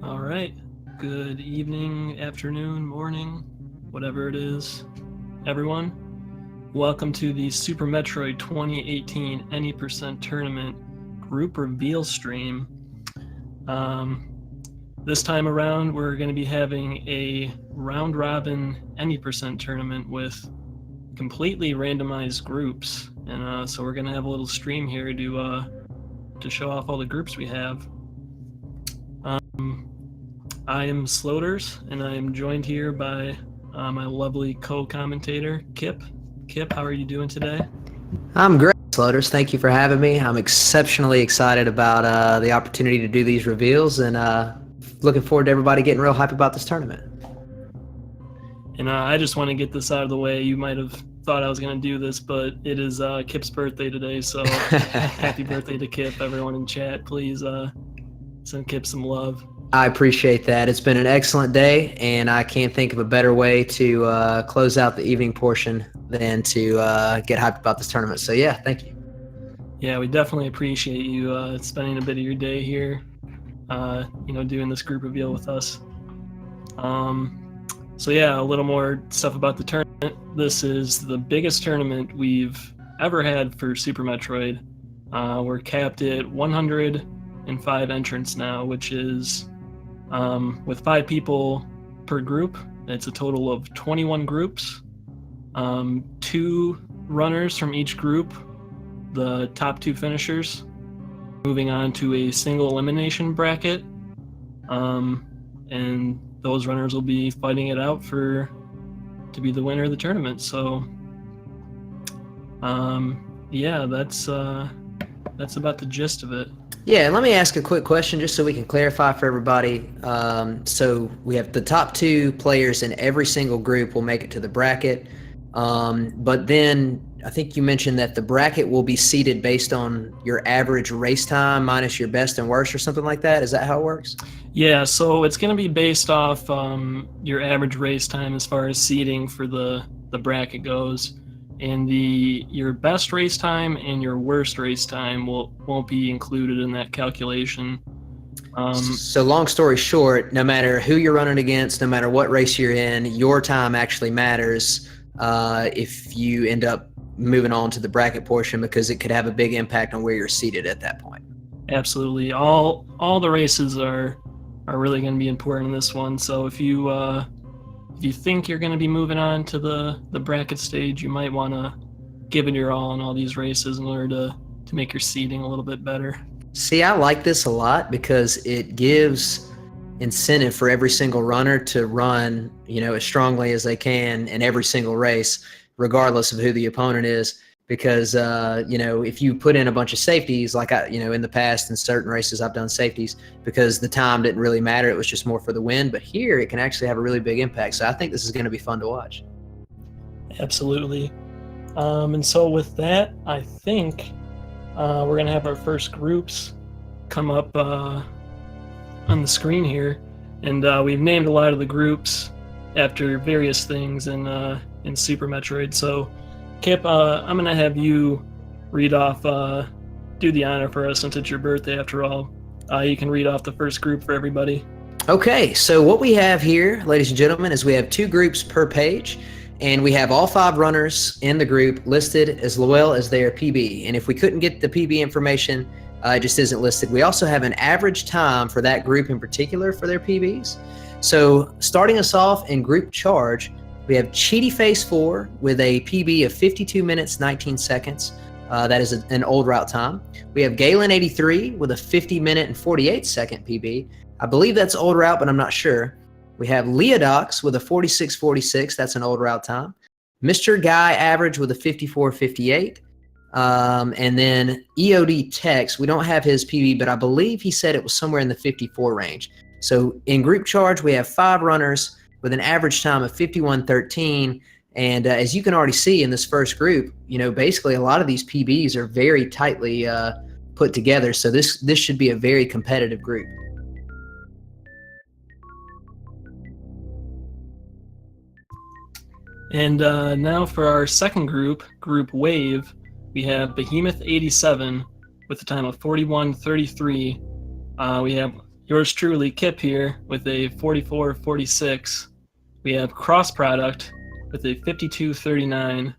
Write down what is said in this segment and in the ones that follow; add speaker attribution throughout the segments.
Speaker 1: All right. Good evening, afternoon, morning, whatever it is, everyone. Welcome to the Super Metroid 2018 Any% Tournament group reveal stream. This time around, we're going to be having a round-robin Any% tournament with completely randomized groups, and so we're going to have a little stream here to show off all the groups we have. I am Sloters, and I am joined here by my lovely co-commentator, Kip. Kip, how are you doing today?
Speaker 2: I'm great, Sloters. Thank you for having me. I'm exceptionally excited about the opportunity to do these reveals, and looking forward to everybody getting real hype about this tournament.
Speaker 1: And I just want to get this out of the way. You might have thought I was going to do this, but it is Kip's birthday today, so happy birthday to Kip. Everyone in chat, please send Kip some love.
Speaker 2: I appreciate that. It's been an excellent day, and I can't think of a better way to close out the evening portion than to get hyped about this tournament. So yeah, thank you.
Speaker 1: Yeah, we definitely appreciate you spending a bit of your day here, doing this group reveal with us. So yeah, a little more stuff about the tournament. This is the biggest tournament we've ever had for Super Metroid. We're capped at 105 entrants now, which is with 5 people per group. It's a total of 21 groups. 2 runners from each group, the top 2 finishers, moving on to a single elimination bracket. And those runners will be fighting it out to be the winner of the tournament. So yeah, that's about the gist of it.
Speaker 2: Yeah, let me ask a quick question just so we can clarify for everybody. So we have the top 2 players in every single group will make it to the bracket. But then I think you mentioned that the bracket will be seeded based on your average race time minus your best and worst or something like that. Is that how it works?
Speaker 1: Yeah, so it's going to be based off your average race time as far as seeding for the bracket goes. And your best race time and your worst race time won't be included in that calculation.
Speaker 2: So long story short, no matter who you're running against, no matter what race you're in, your time actually matters if you end up moving on to the bracket portion, because it could have a big impact on where you're seated at that point.
Speaker 1: Absolutely. All the races are really going to be important in this one. So if you think you're going to be moving on to the bracket stage, you might want to give it your all in all these races in order to make your seeding a little bit better.
Speaker 2: See, I like this a lot because it gives incentive for every single runner to run, as strongly as they can in every single race, regardless of who the opponent is. Because, if you put in a bunch of safeties, like in the past in certain races I've done safeties because the time didn't really matter. It was just more for the win. But here it can actually have a really big impact. So I think this is going to be fun to watch.
Speaker 1: Absolutely. And so with that, I think we're going to have our first groups come up on the screen here. And we've named a lot of the groups after various things in Super Metroid. So Kip, I'm going to have you read off, do the honor for us since it's your birthday after all. You can read off the first group for everybody.
Speaker 2: Okay, so what we have here, ladies and gentlemen, is we have 2 groups per page, and we have all 5 runners in the group listed as well as their PB. And if we couldn't get the PB information, it just isn't listed. We also have an average time for that group in particular for their PBs. So starting us off in group charge, we have Cheaty Face 4 with a PB of 52 minutes, 19 seconds. That is an old route time. We have Galen 83 with a 50 minute and 48 second PB. I believe that's old route, but I'm not sure. We have Leodox with a 46.46. That's an old route time. Mr. Guy Average with a 54.58. And then EOD Tex, we don't have his PB, but I believe he said it was somewhere in the 54 range. So in group charge, we have 5 runners with an average time of 51.13. And as you can already see in this first group, basically a lot of these PBs are very tightly put together. So this should be a very competitive group.
Speaker 1: And now for our second group, Group Wave, we have Behemoth 87 with a time of 41.33. We have yours truly, Kip, here with a 44.46. We have Cross Product with a 52.39.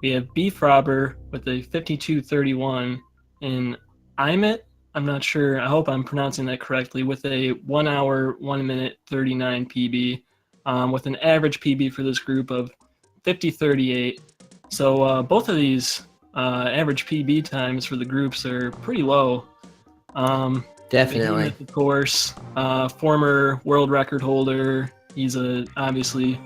Speaker 1: We have Beef Robber with a 52.31. And Imet, I'm not sure, I hope I'm pronouncing that correctly, with a 1 hour, 1 minute, 39 PB, with an average PB for this group of 50.38. So both of these average PB times for the groups are pretty low.
Speaker 2: Definitely.
Speaker 1: Behemoth, of course, former world record holder. He's obviously,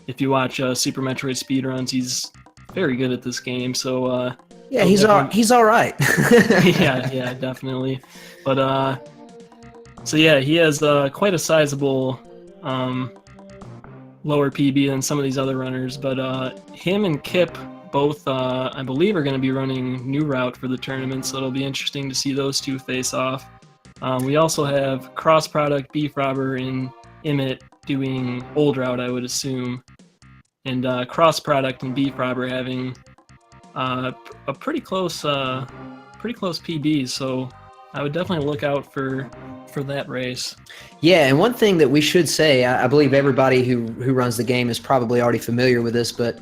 Speaker 1: if you watch Super Metroid speedruns, he's very good at this game. So
Speaker 2: yeah, he's all right.
Speaker 1: yeah, definitely. But so yeah, he has quite a sizable lower PB than some of these other runners. But him and Kip both, I believe, are going to be running new route for the tournament, so it'll be interesting to see those two face off. We also have Cross Product, Beef Robber, and Imet doing old route, I would assume, and Cross Product and Beef Robber having a pretty close PB. So I would definitely look out for that race.
Speaker 2: Yeah, and one thing that we should say, I believe everybody who runs the game is probably already familiar with this, but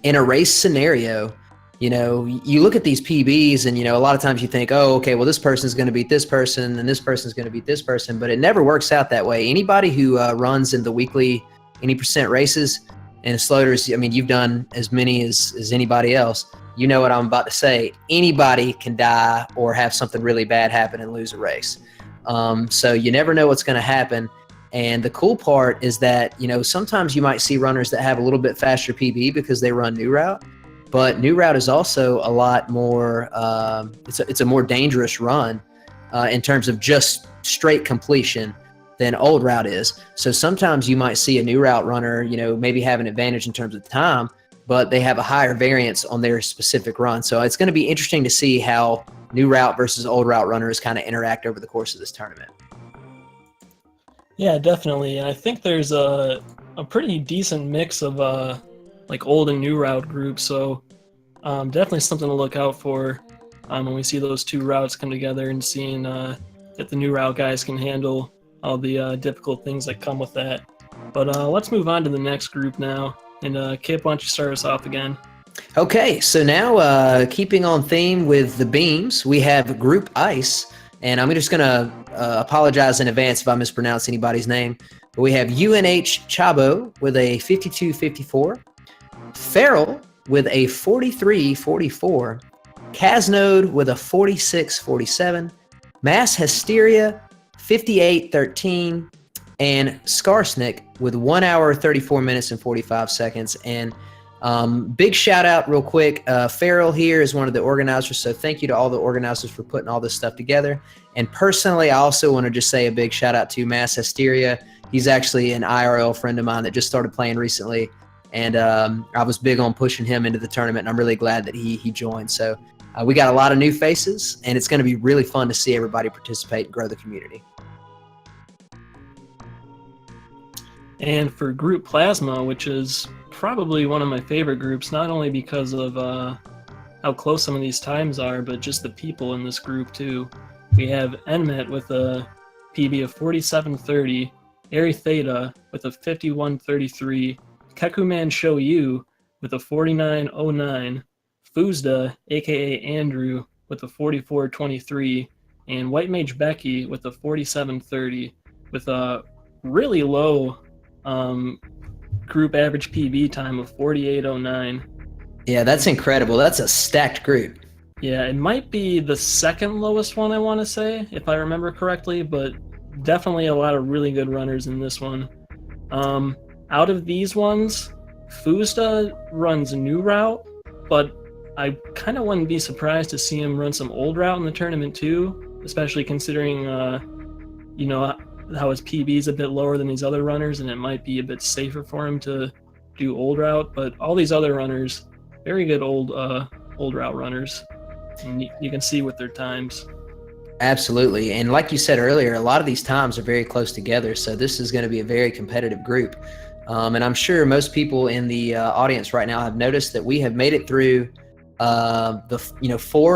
Speaker 2: in a race scenario, you look at these PBs and, a lot of times you think, oh, okay, well, this person's going to beat this person and this person's going to beat this person, but it never works out that way. Anybody who runs in the weekly 80% races and Sloters, I mean, you've done as many as anybody else. You know what I'm about to say. Anybody can die or have something really bad happen and lose a race. So you never know what's going to happen. And the cool part is that, sometimes you might see runners that have a little bit faster PB because they run new route. But new route is also a lot more, it's a more dangerous run in terms of just straight completion than old route is. So sometimes you might see a new route runner, maybe have an advantage in terms of time, but they have a higher variance on their specific run. So it's going to be interesting to see how new route versus old route runners kind of interact over the course of this tournament.
Speaker 1: Yeah, definitely. And I think there's a pretty decent mix of like old and new route groups. So definitely something to look out for when we see those two routes come together and seeing if the new route guys can handle all the difficult things that come with that. But let's move on to the next group now. And Kip, why don't you start us off again?
Speaker 2: Okay, so now keeping on theme with the beams, we have Group Ice. And I'm just going to apologize in advance if I mispronounce anybody's name. But we have UNH Chabo with a 52.54, Feral with a 43.44, Kaznode with a 46.47, Mass Hysteria 58.13, and Skarsnik with 1 hour, 34 minutes, and 45 seconds. And big shout out real quick. Feral here is one of the organizers, so thank you to all the organizers for putting all this stuff together. And personally, I also want to just say a big shout out to Mass Hysteria. He's actually an IRL friend of mine that just started playing recently, and I was big on pushing him into the tournament, and I'm really glad that he joined. So we got a lot of new faces, and it's going to be really fun to see everybody participate and grow the community.
Speaker 1: And for Group Plasma, which is probably one of my favorite groups, not only because of how close some of these times are, but just the people in this group too. We have Enmet with a PB of 47.30, Ari Theta with a 51.33, Kekuman Shoyu with a 49.09, Fuzda, aka Andrew, with a 44.23, and White Mage Becky with a 47.30, with a really low group average PB time of 48.09.
Speaker 2: Yeah, that's incredible. That's a stacked group.
Speaker 1: Yeah, it might be the second lowest one, I want to say, if I remember correctly, but definitely a lot of really good runners in this one. Out of these ones, Fuzda runs a new route, but I kind of wouldn't be surprised to see him run some old route in the tournament too, especially considering, how his PB is a bit lower than these other runners, and it might be a bit safer for him to do old route. But all these other runners, very good old route runners, and you can see with their times.
Speaker 2: Absolutely. And like you said earlier, a lot of these times are very close together, so this is going to be a very competitive group. And I'm sure most people in the audience right now have noticed that we have made it through 4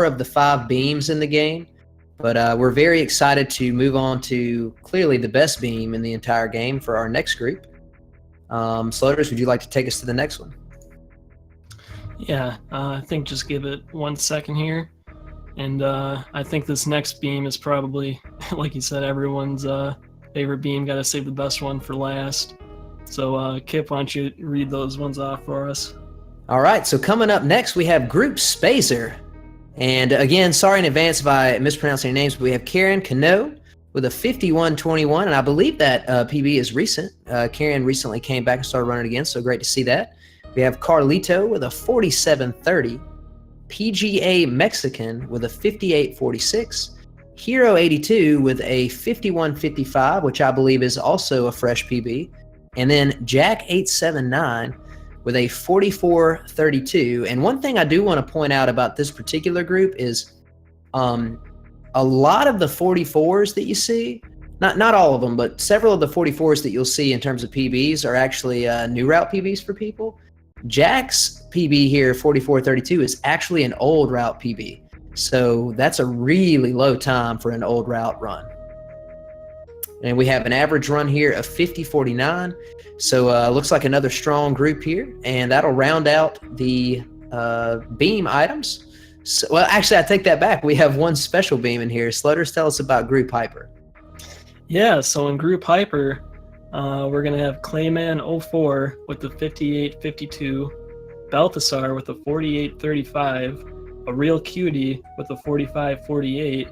Speaker 2: of the 5 beams in the game. But we're very excited to move on to clearly the best beam in the entire game for our next group. Sloters, would you like to take us to the next one?
Speaker 1: Yeah, I think just give it 1 second here. And I think this next beam is probably, like you said, everyone's favorite beam. Got to save the best one for last. So Kip, why don't you read those ones off for us?
Speaker 2: All right, so coming up next, we have Group Spazer. And again, sorry in advance if I mispronounce your names, but we have Karen Cano with a 51.21, and I believe that PB is recent. Karen recently came back and started running again, so great to see that. We have Carlito with a 47.30, PGA Mexican with a 58.46, Hero 82 with a 51.55, which I believe is also a fresh PB, and then Jack 879 with a 44.32. And one thing I do want to point out about this particular group is a lot of the 44s that you see, not all of them, but several of the 44s that you'll see in terms of PBs are actually new route PBs for people. Jack's PB here, 44.32, is actually an old route PB. So that's a really low time for an old route run. And we have an average run here of 50.49. So looks like another strong group here. And that'll round out the beam items. So, well, actually, I take that back. We have one special beam in here. Slutters, tell us about Group Hyper.
Speaker 1: Yeah, so in Group Hyper, we're going to have Clayman 04 with the 58.52, Balthasar with the 48.35, a Real Cutie with the 45.48,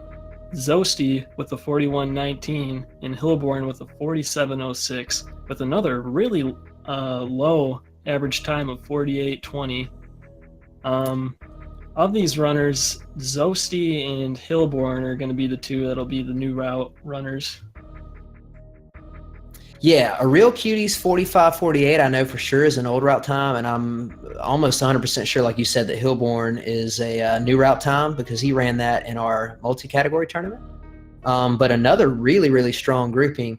Speaker 1: Zosty with the 41.19, and Hillborn with the 47.06, with another really low average time of 48.20. Of these runners, Zosty and Hillborn are going to be the two that'll be the new route runners.
Speaker 2: Yeah, a Real Cutie's 45.48 I know for sure is an old route time, and I'm almost 100% sure, like you said, that Hillborn is a new route time because he ran that in our multi-category tournament. But another really, really strong grouping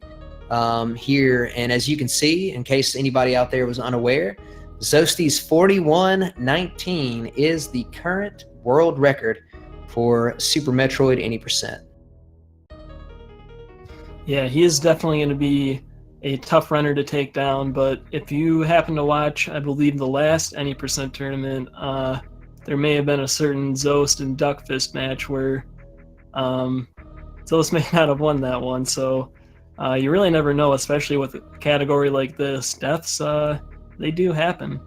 Speaker 2: here, and as you can see, in case anybody out there was unaware, Zosty's 41.19 is the current world record for Super Metroid any percent.
Speaker 1: Yeah, he is definitely going to be a tough runner to take down, but if you happen to watch, I believe, the last any percent tournament, there may have been a certain Zost and Duckfist match where Zost may not have won that one, so you really never know, especially with a category like this. Deaths, they do happen.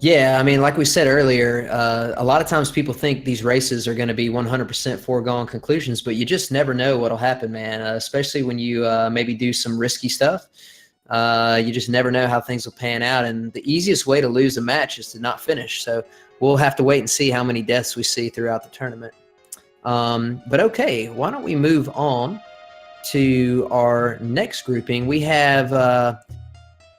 Speaker 2: Yeah, I mean, like we said earlier, a lot of times people think these races are going to be 100% foregone conclusions, but you just never know what'll happen, man, especially when you maybe do some risky stuff. You just never know how things will pan out, and the easiest way to lose a match is to not finish. So we'll have to wait and see how many deaths we see throughout the tournament. But okay, why don't we move on to our next grouping? We have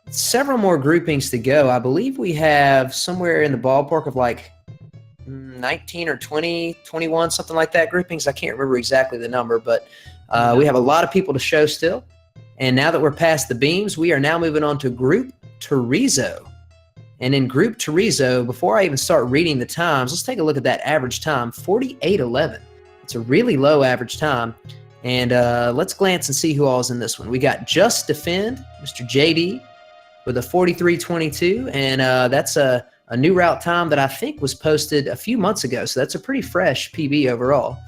Speaker 2: several more groupings to go. I believe we have somewhere in the ballpark of like 19 or 20, 21, something like that groupings. I can't remember exactly the number, but we have a lot of people to show still. And now that we're past the beams, we are now moving on to Group Torizo. And in Group Torizo, before I even start reading the times, let's take a look at that average time, 48.11. It's a really low average time. And let's glance and see who all is in this one. We got Just Defend, Mr. JD, with a 43.22, and that's a new route time that I think was posted a few months ago, so that's a pretty fresh PB overall.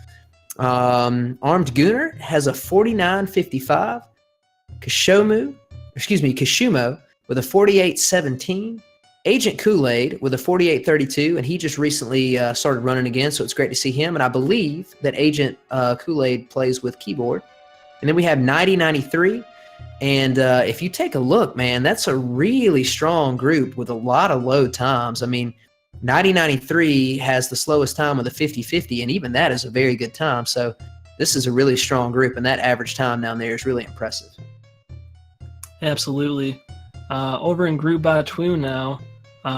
Speaker 2: Armed Gooner has a 49.55, Kashumo with a 48.17, Agent Kool-Aid with a 48.32, and he just recently started running again, so it's great to see him, and I believe that Agent Kool-Aid plays with keyboard. And then we have 90.93, and if you take a look, man, that's a really strong group with a lot of low times. I mean, 90.93 has the slowest time of the 50.50, and even that is a very good time. So this is a really strong group, and that average time down there is really impressive.
Speaker 1: Absolutely. Over in Group Batoon now,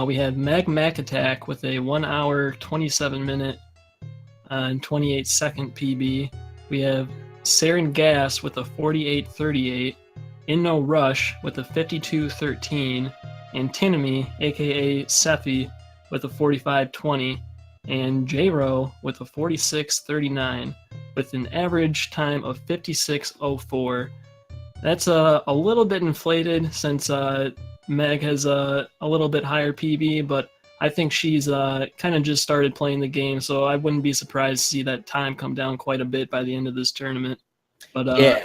Speaker 1: we have Mac Attack with a 1 hour, 27 minute, and 28 second PB. We have Saren Gas with a 48.38, In No Rush with a 52.13, and Tinami, aka Sephi, with a 45.20, and J-Ro with a 46.39. with an average time of 56:04. That's a little bit inflated since Meg has a little bit higher PB, but I think she's kind of just started playing the game, so I wouldn't be surprised to see that time come down quite a bit by the end of this tournament. But
Speaker 2: Yeah.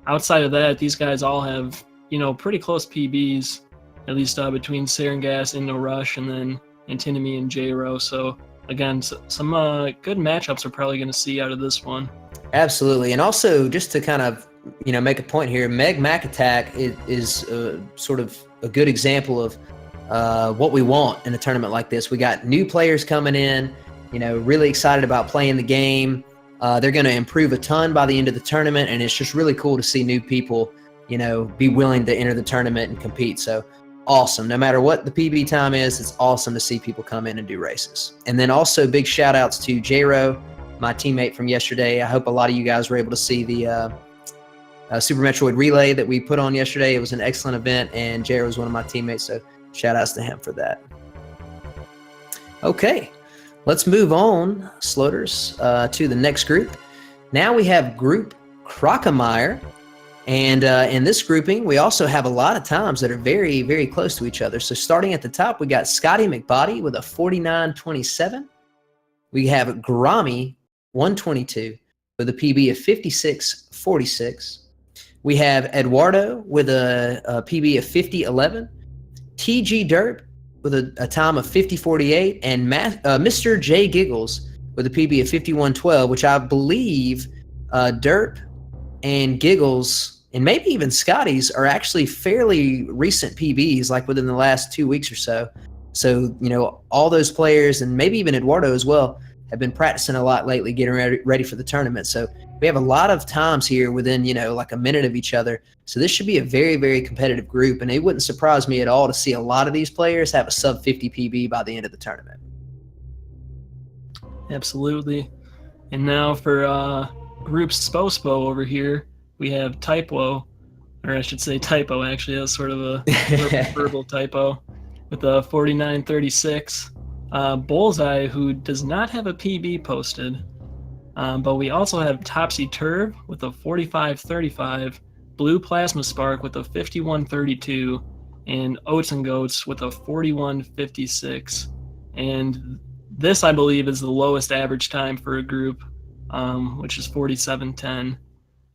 Speaker 1: outside of that, these guys all have, pretty close PBs, at least between Serengas and No Rush, and then Antinomy and J-Ro. So again, some good matchups we're probably going to see out of this one.
Speaker 2: Absolutely. And also, just to kind of, make a point here, Meg Mac Attack is sort of a good example of what we want in a tournament like this. We got new players coming in, really excited about playing the game. They're going to improve a ton by the end of the tournament, and it's just really cool to see new people, be willing to enter the tournament and compete. So awesome. No matter what the PB time is, it's awesome to see people come in and do races. And then also big shout outs to J-Ro, my teammate from yesterday. I hope a lot of you guys were able to see the Super Metroid Relay that we put on yesterday. It was an excellent event, and J-Ro was one of my teammates, so shout outs to him for that. Okay, let's move on, Sloters, to the next group. Now we have Group Crocomire, and in this grouping, we also have a lot of times that are very, very close to each other. So starting at the top, we got Scotty McBody with a 49.27. We have Grommy 122 with a PB of 56.46. We have Eduardo with a PB of 50.11. TG Derp with a time of 50.48, and Mr. J Giggles with a PB of 51.12, which I believe Derp and Giggles and maybe even Scotty's are actually fairly recent PBs, like within the last 2 weeks or so. So, all those players, and maybe even Eduardo as well, have been practicing a lot lately, getting ready for the tournament. So we have a lot of times here within, like a minute of each other. So this should be a very, very competitive group, and it wouldn't surprise me at all to see a lot of these players have a sub 50 PB by the end of the tournament.
Speaker 1: Absolutely. And now for Group Spospo over here, we have Typo, or I should say Typo, actually. That's sort of a verbal typo, with a 49.36. Bullseye, who does not have a PB posted, but we also have Topsy Turv with a 45.35, Blue Plasma Spark with a 51.32, and Oats and Goats with a 41.56. And this, I believe, is the lowest average time for a group, which is 47.10.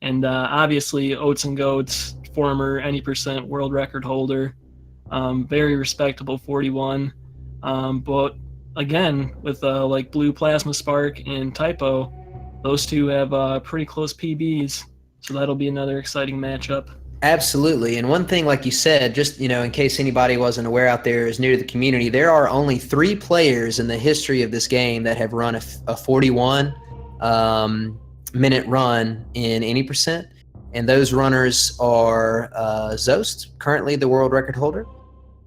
Speaker 1: And obviously, Oats and Goats, former any% world record holder, very respectable 41. But again, with like Blue Plasma Spark and Typo, those two have pretty close PBs, so that'll be another exciting matchup.
Speaker 2: Absolutely. And one thing, like you said, just in case anybody wasn't aware out there, is new to the community, there are only 3 players in the history of this game that have run a 41 minute run in any%, and those runners are Zost, currently the world record holder,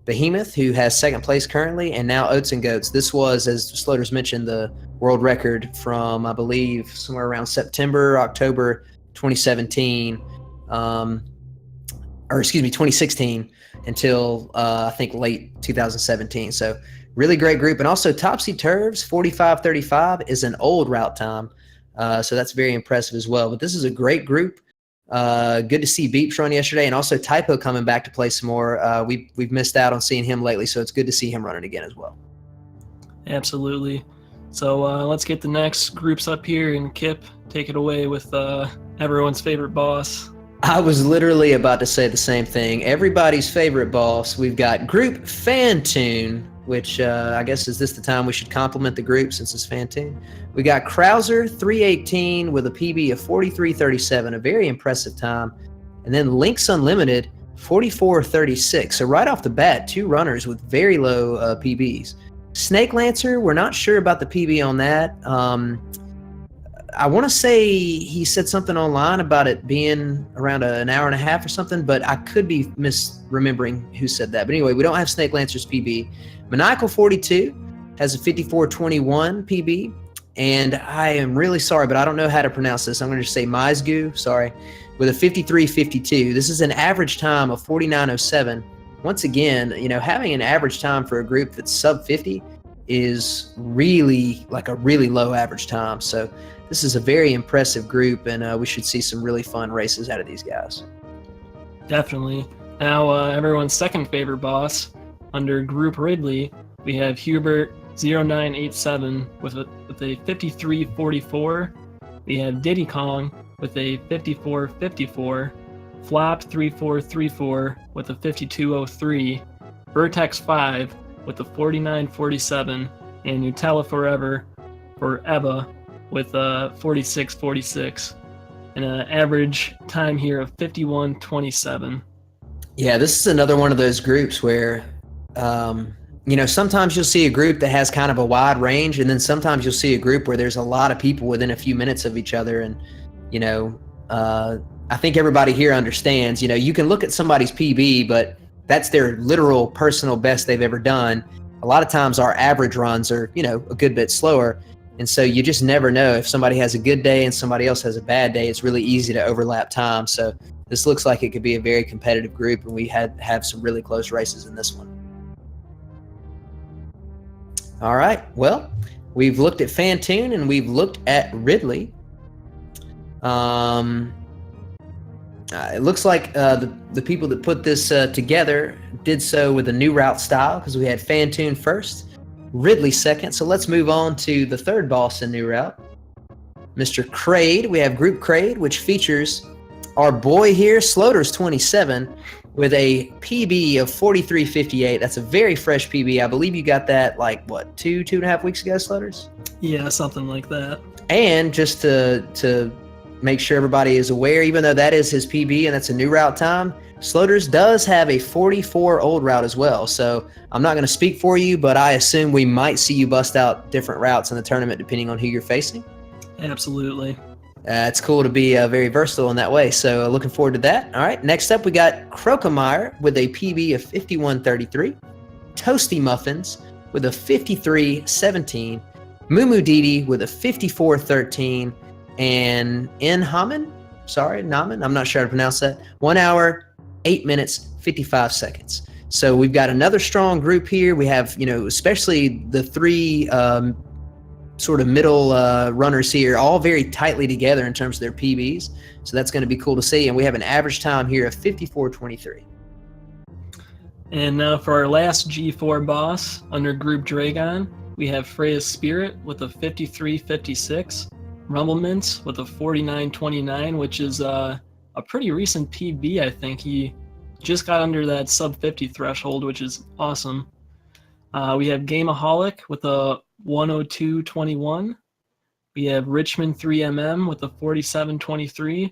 Speaker 2: Behemoth, who has second place currently, and now Oats and Goats. This was, as Sloters mentioned, the world record from, I believe, somewhere around October 2017, 2016 until I think late 2017. So really great group. And also Topsy Turv's 45.35 is an old route time. So that's very impressive as well. But this is a great group. Good to see Beeps run yesterday, and also Typo coming back to play some more. We've missed out on seeing him lately, so it's good to see him running again as well.
Speaker 1: Absolutely. So let's get the next groups up here, and Kip, take it away with everyone's favorite boss.
Speaker 2: I was literally about to say the same thing. Everybody's favorite boss. We've got Group Phantoon, which I guess is this the time we should compliment the group since it's Phantoon. We got Krauser 318 with a PB of 43.37, a very impressive time. And then Lynx Unlimited 44.36. So right off the bat, 2 runners with very low PBs. Snake Lancer, we're not sure about the PB on that. I want to say he said something online about it being around an hour and a half or something, but I could be misremembering who said that. But anyway, we don't have Snake Lancer's PB. Maniacal 42 has a 54.21 PB, and I am really sorry, but I don't know how to pronounce this. I'm going to just say Maizgu, sorry, with a 53.52. This is an average time of 49.07. Once again, having an average time for a group that's sub 50 is really like a really low average time. So this is a very impressive group, and we should see some really fun races out of these guys.
Speaker 1: Definitely. Now, everyone's second favorite boss, under Group Ridley, we have Hubert 0987 with a 5344. We have Diddy Kong with a 5454. Flop 3434 with a 5203. Vertex 5 with a 4947. And Nutella Forever for Eva with a 4646. And an average time here of 51:27.
Speaker 2: Yeah, this is another one of those groups where, sometimes you'll see a group that has kind of a wide range, and then sometimes you'll see a group where there's a lot of people within a few minutes of each other. And, I think everybody here understands, you can look at somebody's PB, but that's their literal personal best they've ever done. A lot of times our average runs are, a good bit slower. And so you just never know if somebody has a good day and somebody else has a bad day. It's really easy to overlap time. So this looks like it could be a very competitive group, and we have some really close races in this one. All right. Well, we've looked at Phantoon and we've looked at Ridley. It looks like the people that put this together did so with a new route style, because we had Phantoon first, Ridley second. So let's move on to the third boss in new route, Mr. Kraid. We have Group Kraid, which features our boy here, Sloters 27, with a PB of 43.58. That's a very fresh PB. I believe you got that two and a half weeks ago, Sloters?
Speaker 1: Yeah, something like that.
Speaker 2: And just to make sure everybody is aware, even though that is his PB and that's a new route time, Sloters does have a 44 old route as well. So I'm not going to speak for you, but I assume we might see you bust out different routes in the tournament depending on who you're facing.
Speaker 1: Absolutely.
Speaker 2: It's cool to be very versatile in that way. So looking forward to that. All right. Next up, we got Crocomire with a PB of 51.33. Toasty Muffins with a 53.17. Mumu Didi with a 54.13. And Naman, I'm not sure how to pronounce that. 1 hour, 8 minutes, 55 seconds. So we've got another strong group here. We have, especially the three sort of middle runners here, all very tightly together in terms of their PBs. So that's going to be cool to see. And we have an average time here of 54.23.
Speaker 1: And now for our last G4 boss under Group Dragon, we have Freya's Spirit with a 53.56. Rumblemints with a 49.29, which is a pretty recent PB, I think. He just got under that sub 50 threshold, which is awesome. We have Gameaholic with a 102.21. We have Richmond 3MM with a 47.23.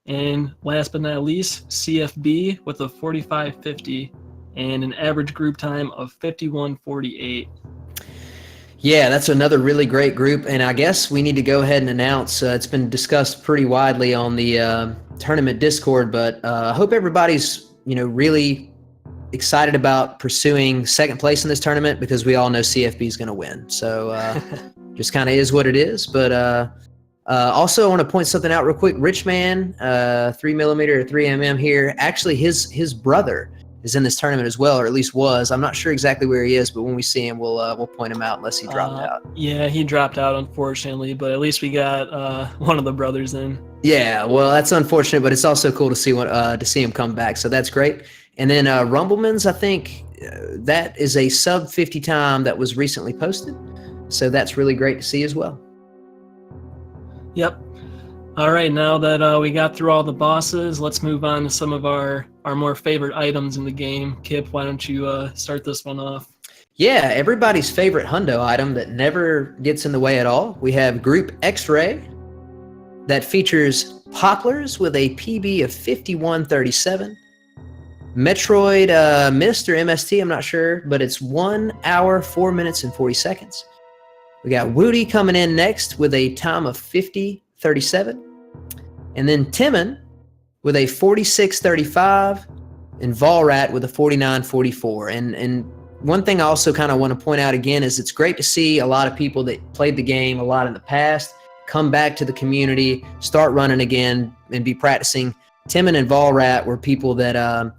Speaker 1: And last but not least, CFB with a 45.50 and an average group time of 51.48.
Speaker 2: Yeah, that's another really great group, and I guess we need to go ahead and announce, it's been discussed pretty widely on the tournament Discord, but I hope everybody's, really excited about pursuing second place in this tournament, because we all know CFB is going to win. So just kind of is what it is. But also I want to point something out real quick. Richman, 3mm or 3mm here, actually his brother is in this tournament as well, or at least was. I'm not sure exactly where he is, but when we see him, we'll point him out unless he dropped out.
Speaker 1: Yeah, he dropped out, unfortunately, but at least we got one of the brothers in.
Speaker 2: Yeah, well, that's unfortunate, but it's also cool to see him come back, so that's great. And then Rumblemans, I think that is a sub 50 time that was recently posted, so that's really great to see as well.
Speaker 1: Yep. All right, now that we got through all the bosses, let's move on to some of our more favorite items in the game. Kip, why don't you start this one off?
Speaker 2: Yeah, everybody's favorite hundo item that never gets in the way at all. We have Group X-Ray that features Poplars with a PB of 51.37. Metroid Mist or MST, I'm not sure, but it's 1 hour, 4 minutes, and 40 seconds. We got Woody coming in next with a time of 50.37. And then Timon with a 46.35 and Volrat with a 49.44. And one thing I also kind of want to point out again is it's great to see a lot of people that played the game a lot in the past come back to the community, start running again, and be practicing. Timon and Volrat were people that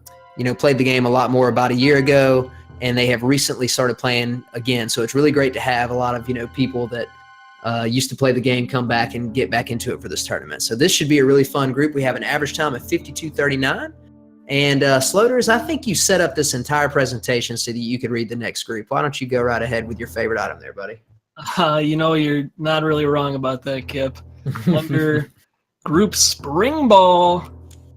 Speaker 2: played the game a lot more about a year ago, and they have recently started playing again. So it's really great to have a lot of people that used to play the game come back and get back into it for this tournament. So this should be a really fun group. We have an average time of 52:39. And Sloters, I think you set up this entire presentation so that you could read the next group. Why don't you go right ahead with your favorite item there, buddy?
Speaker 1: You're not really wrong about that, Kip. Under Group Spring Ball,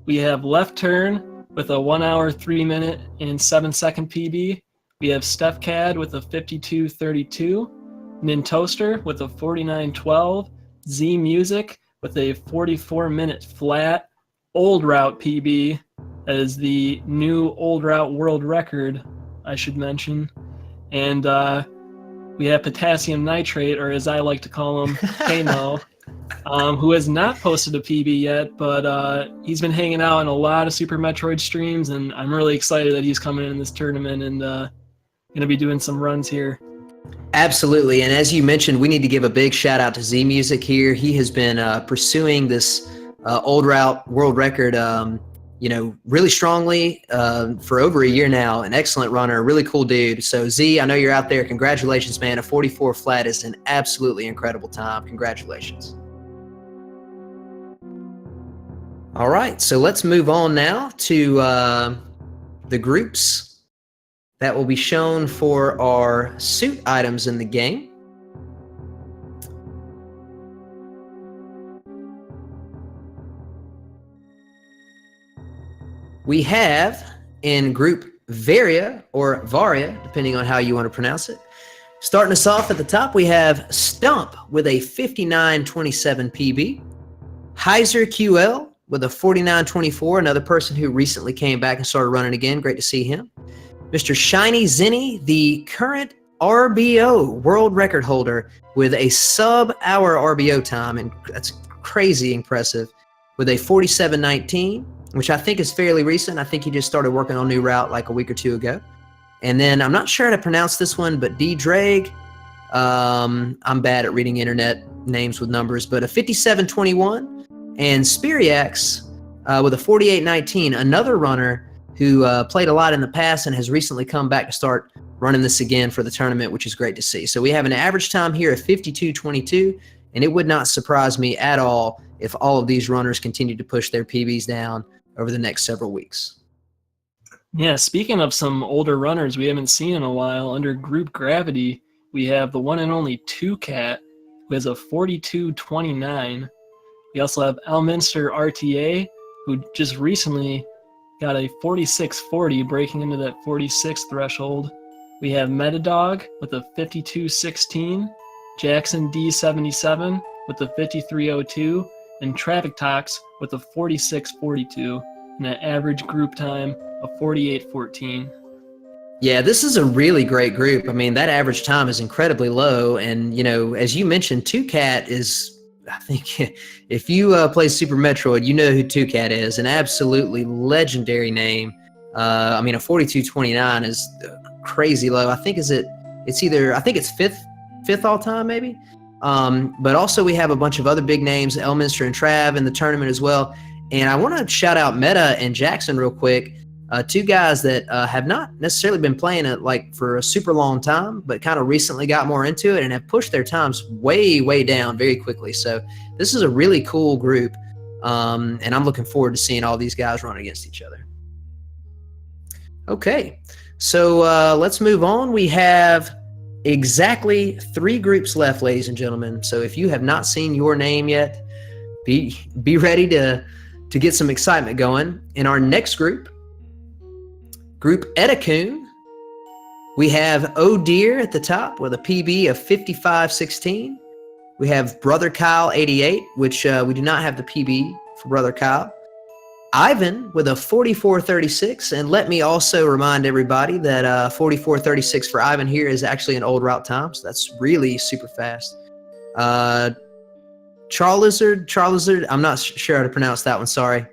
Speaker 1: we have Left Turn with a 1 hour, 3 minute, and 7 second PB. We have Steph Cad with a 52:32. Nintoaster with a 49:12. Z Music with a 44-minute flat. Old Route PB. That is the new Old Route world record, I should mention. And we have Potassium Nitrate, or as I like to call him, Kamo, who has not posted a PB yet, but he's been hanging out in a lot of Super Metroid streams, and I'm really excited that he's coming in this tournament and going to be doing some runs here.
Speaker 2: Absolutely. And as you mentioned, we need to give a big shout out to Z Music here. He has been pursuing this Old Route world record really strongly for over a year now. An excellent runner, a really cool dude. So Z, I know you're out there. Congratulations, man. A 44 flat is an absolutely incredible time. Congratulations. All right, so let's move on now to the groups that will be shown for our suit items in the game. We have in group Varia, or Varia, depending on how you want to pronounce it. Starting us off at the top, we have Stump with a 59:27 PB. Heiser QL with a 49:24, another person who recently came back and started running again. Great to see him. Mr. Shiny Zinni, the current RBO world record holder with a sub-hour RBO time, and that's crazy impressive, with a 47:19. Which I think is fairly recent. I think he just started working on new route like a week or two ago. And then I'm not sure how to pronounce this one, but D Drag. I'm bad at reading internet names with numbers, but a 57:21. And Spiriax with a 48:19, another runner who played a lot in the past and has recently come back to start running this again for the tournament, which is great to see. So we have an average time here of 52:22, and it would not surprise me at all if all of these runners continue to push their PBs down over the next several weeks.
Speaker 1: Yeah, speaking of some older runners we haven't seen in a while, under Group Gravity, we have the one and only 2Cat, who has a 42:29. We also have Elminster RTA, who just recently got a 46:40, breaking into that 46 threshold. We have Metadog with a 52:16, Jackson D77 with a 53:02, and Traffic Tox with a 46:42, and an average group time of 48:14.
Speaker 2: Yeah, this is a really great group. I mean, that average time is incredibly low. And, as you mentioned, 2Cat is, I think, if you play Super Metroid, you know who 2Cat is. An absolutely legendary name. A 42:29 is crazy low. I think it's fifth all time, maybe. But also we have a bunch of other big names, Elminster and Trav in the tournament as well. And I want to shout out Meta and Jackson real quick, two guys that have not necessarily been playing it like for a super long time, but kind of recently got more into it and have pushed their times way, way down very quickly. So this is a really cool group, and I'm looking forward to seeing all these guys run against each other. Okay, so let's move on. We have exactly 3 groups left, ladies and gentlemen. So if you have not seen your name yet, be ready to get some excitement going. In our next group, Group Etecoon, we have Oh Dear at the top with a PB of 55:16. We have Brother Kyle 88, which we do not have the PB for Brother Kyle. Ivan with a 44:36, and let me also remind everybody that 44:36 for Ivan here is actually an old route time, so that's really super fast. Charlizard, I'm not sure how to pronounce that one, sorry.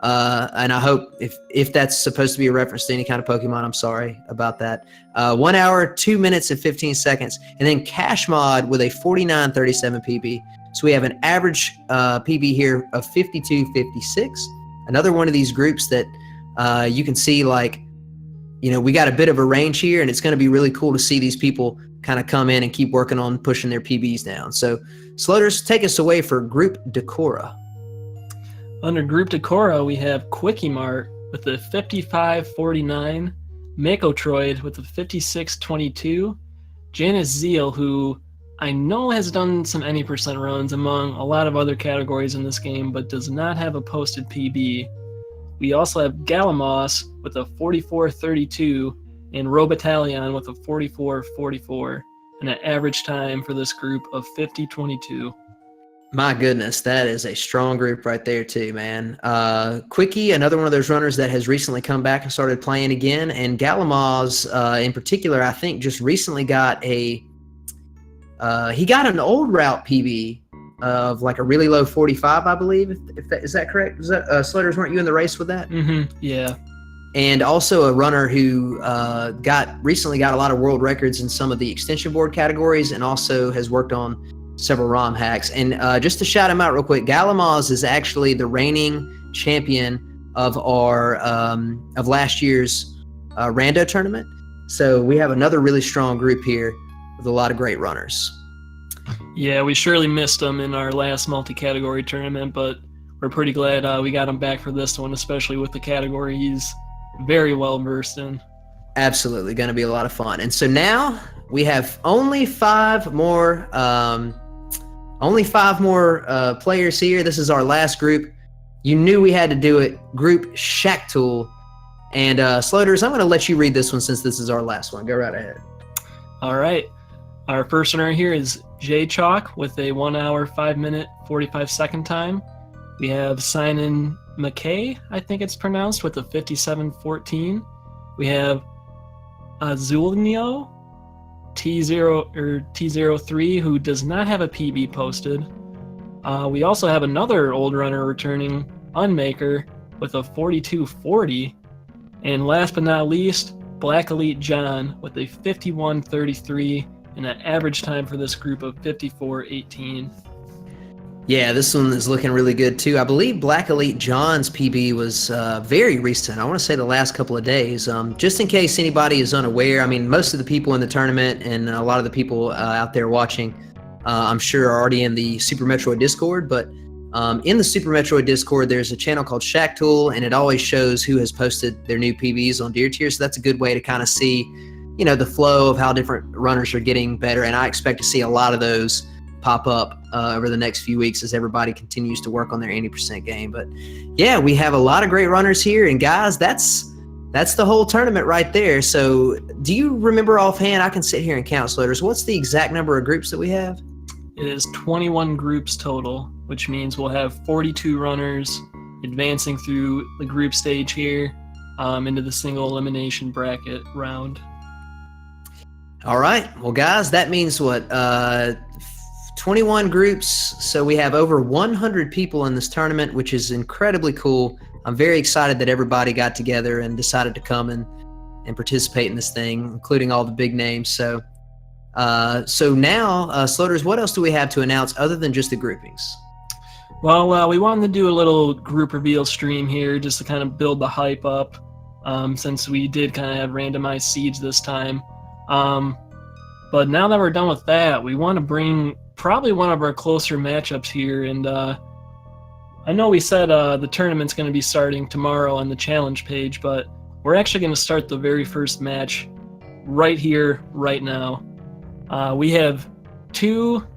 Speaker 2: And I hope if that's supposed to be a reference to any kind of Pokemon, I'm sorry about that. 1 hour, 2 minutes, and 15 seconds. And then Cash Mod with a 49:37 PB. So we have an average PB here of 52:56. Another one of these groups that you can see, we got a bit of a range here, and it's going to be really cool to see these people kind of come in and keep working on pushing their PBs down. So, Sloters, take us away for Group Decora.
Speaker 1: Under Group Decora, we have Quickie Mart with a 55.49, Metroid with a 56.22, Janice Zeal, who I know has done some any percent runs among a lot of other categories in this game, but does not have a posted PB. We also have Galamos with a 44.32 and Robatalion with a 44.44 and an average time for this group of 50.22.
Speaker 2: My goodness, that is a strong group right there too, man. Quickie, another one of those runners that has recently come back and started playing again, and Galamos in particular, I think just recently got he got an old route PB of like a really low 45, I believe. Is that correct? Is that Sloters, weren't you in the race with that?
Speaker 1: Yeah.
Speaker 2: And also a runner who recently got a lot of world records in some of the extension board categories, and also has worked on several ROM hacks. And just to shout him out real quick, Galamos is actually the reigning champion of our of last year's rando tournament. So we have another really strong group here with a lot of great runners.
Speaker 1: Yeah, we surely missed him in our last multi-category tournament, but we're pretty glad we got him back for this one, especially with the category he's very well versed in.
Speaker 2: Absolutely, going to be a lot of fun. And so now we have only five more players here. This is our last group. You knew we had to do it. Group Shacktool. And Sloters, I'm going to let you read this one since this is our last one. Go right ahead.
Speaker 1: All right. Our first runner here is J Chalk with a 1 hour, 5 minute, 45 second time. We have Simon McKay, I think it's pronounced, with a 57.14. We have Azulnio T03, who does not have a PB posted. We also have another old runner returning, Unmaker, with a 42.40. And last but not least, Black Elite John with a 51.33 and an average time for this group of 54.18.
Speaker 2: Yeah, this one is looking really good too. I believe Black Elite John's PB was very recent. I want to say the last couple of days. Just in case anybody is unaware, I mean, most of the people in the tournament and a lot of the people out there watching, I'm sure are already in the Super Metroid Discord. But in the Super Metroid Discord, there's a channel called Shacktool, and it always shows who has posted their new PBs on Deer Tier. So that's a good way to kind of see, you know, the flow of how different runners are getting better. And I expect to see a lot of those pop up over the next few weeks as everybody continues to work on their 80% game. But yeah, we have a lot of great runners here, and guys, that's the whole tournament right there. So do you remember offhand? I can sit here and count, Sloters. What's the exact number of groups that we have?
Speaker 1: It is 21 groups total, which means we'll have 42 runners advancing through the group stage here into the single elimination bracket round.
Speaker 2: All right. Well, guys, that means what? 21 groups. So we have over 100 people in this tournament, which is incredibly cool. I'm very excited that everybody got together and decided to come and participate in this thing, including all the big names. So now, Sloters, what else do we have to announce other than just the groupings?
Speaker 1: Well, we wanted to do a little group reveal stream here just to kind of build the hype up, since we did kind of have randomized seeds this time. But now that we're done with that, we want to bring probably one of our closer matchups here. And I know we said the tournament's going to be starting tomorrow on the challenge page, but we're actually going to start the very first match right here, right now. We have two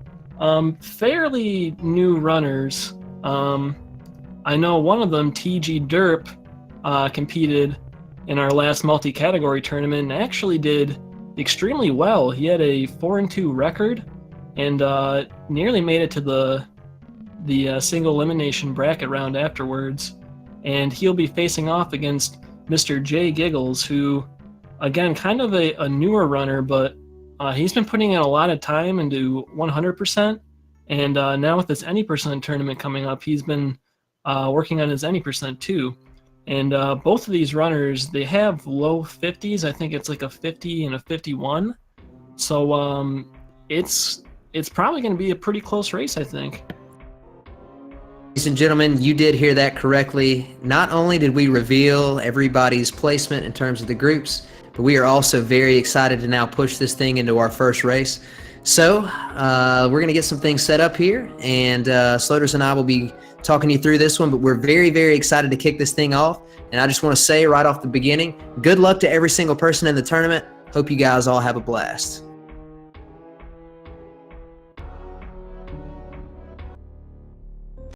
Speaker 1: fairly new runners. I know one of them, TG Derp, competed in our last multi-category tournament and actually did extremely well. He had a 4-2 record and nearly made it to the single elimination bracket round afterwards. And he'll be facing off against Mr. J Giggles, who, again, kind of a newer runner, but he's been putting in a lot of time into 100%. And now with this any percent tournament coming up, he's been working on his any percent too. And both of these runners, they have low 50s. I think it's like a 50 and a 51. So it's probably going to be a pretty close race, I think.
Speaker 2: Ladies and gentlemen, you did hear that correctly. Not only did we reveal everybody's placement in terms of the groups, but we are also very excited to now push this thing into our first race. So we're going to get some things set up here, and Sloters and I will be talking you through this one, but we're very, very excited to kick this thing off. And I just want to say right off the beginning, good luck to every single person in the tournament. Hope you guys all have a blast.